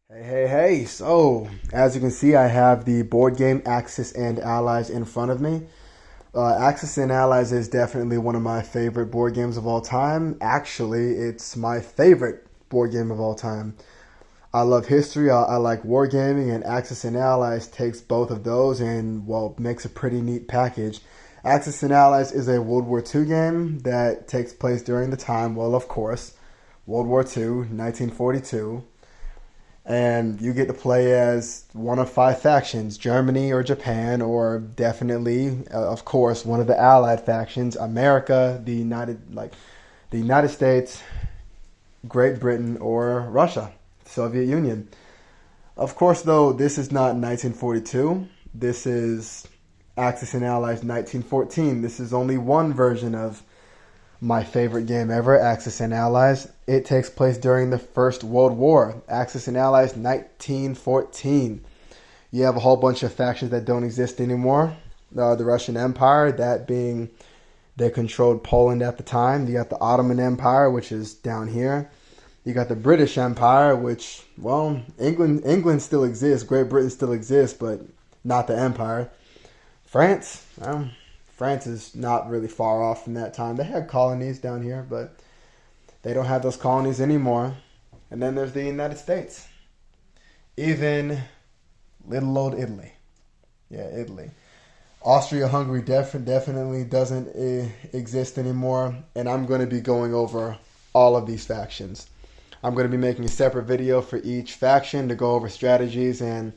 Hey. So, as you can see, I have the board game Axis and Allies in front of me. Axis and Allies is definitely one of my favorite board games of all time. Actually, it's my favorite board game of all time. I love history, I like wargaming, and Axis and Allies takes both of those and, well, makes a pretty neat package. Axis and Allies is a World War II game that takes place during the time, well, of course, World War II, 1942. And you get to play as one of five factions: Germany or Japan, or definitely, of course, one of the Allied factions: America, the United States, Great Britain, or Russia, Soviet Union. Of course, though, this is not 1942. This is Axis and Allies 1914. This is only one version of my favorite game ever, Axis and Allies. It takes place during the First World War. Axis and Allies 1914. You have a whole bunch of factions that don't exist anymore. The Russian Empire, that being they controlled Poland at the time. You got the Ottoman Empire, which is down here. You got the British Empire, which, well, England still exists. Great Britain still exists, but not the Empire. France, well, France is not really far off from that time. They had colonies down here, but they don't have those colonies anymore. And then there's the United States. Even little old Italy. Yeah, Italy. Austria-Hungary definitely doesn't exist anymore. And I'm going to be going over all of these factions. I'm going to be making a separate video for each faction to go over strategies and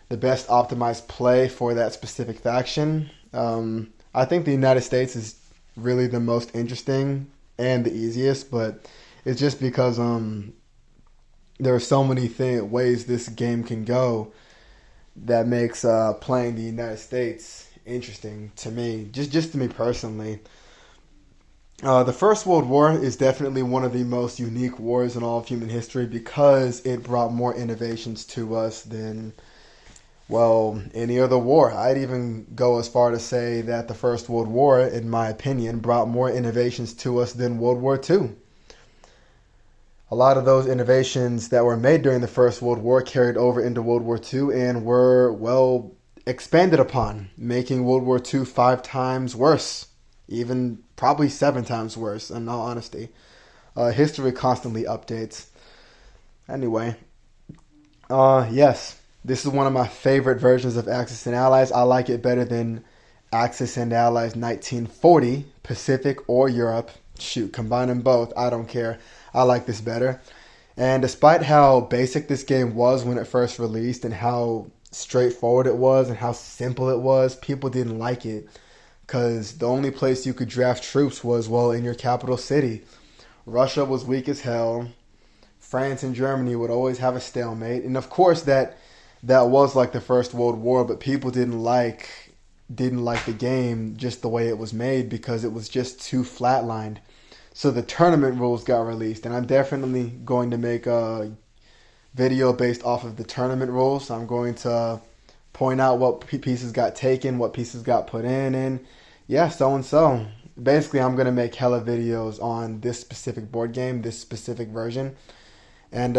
the best optimized play for that specific faction. I think the United States is really the most interesting and the easiest, but it's just because there are so many ways this game can go that makes playing the United States interesting to me, just to me personally. The First World War is definitely one of the most unique wars in all of human history because it brought more innovations to us than, well, any other war. I'd even go as far to say that the First World War, in my opinion, brought more innovations to us than World War II. A lot of those innovations that were made during the First World War carried over into World War II and were, well, expanded upon, making World War II 5 times worse, even probably 7 times worse, in all honesty. History constantly updates. Anyway, yes. This is one of my favorite versions of Axis and Allies. I like it better than Axis and Allies 1940, Pacific or Europe. Shoot, combine them both. I don't care. I like this better. And despite how basic this game was when it first released and how straightforward it was and how simple it was, people didn't like it because the only place you could draft troops was, well, in your capital city. Russia was weak as hell. France and Germany would always have a stalemate. And of course that was like the First World War, but people didn't like the game just the way it was made because it was just too flatlined. So the tournament rules got released, and I'm definitely going to make a video based off of the tournament rules. I'm going to point out what pieces got taken, what pieces got put in, and yeah, so and so. Basically, I'm going to make hella videos on this specific board game, this specific version. And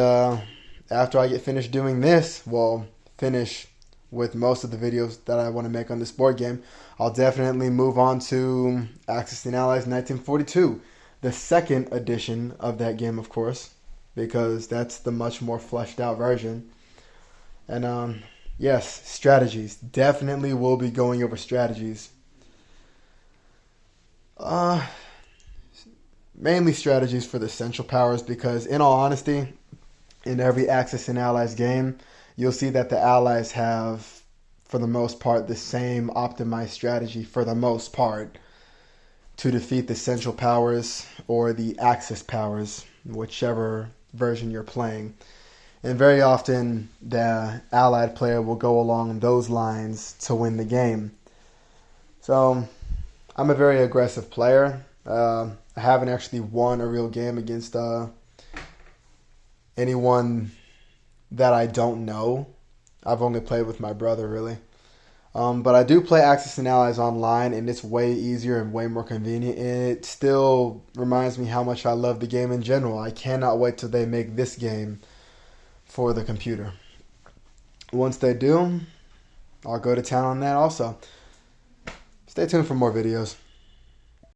after I get finished doing this, well, finish with most of the videos that I want to make on this board game, I'll definitely move on to Axis and Allies 1942, the second edition of that game, of course, because that's the much more fleshed out version. And yes, strategies. Definitely will be going over strategies. Mainly strategies for the Central Powers because, in all honesty, in every Axis and Allies game, you'll see that the Allies have, for the most part, the same optimized strategy for the most part to defeat the Central Powers or the Axis powers, whichever version you're playing. And very often, the Allied player will go along those lines to win the game. So, I'm a very aggressive player. I haven't actually won a real game against anyone that I don't know. I've only played with my brother, really. But I do play Axis and Allies online, and it's way easier and way more convenient. And it still reminds me how much I love the game in general. I cannot wait till they make this game for the computer. Once they do, I'll go to town on that also. Stay tuned for more videos.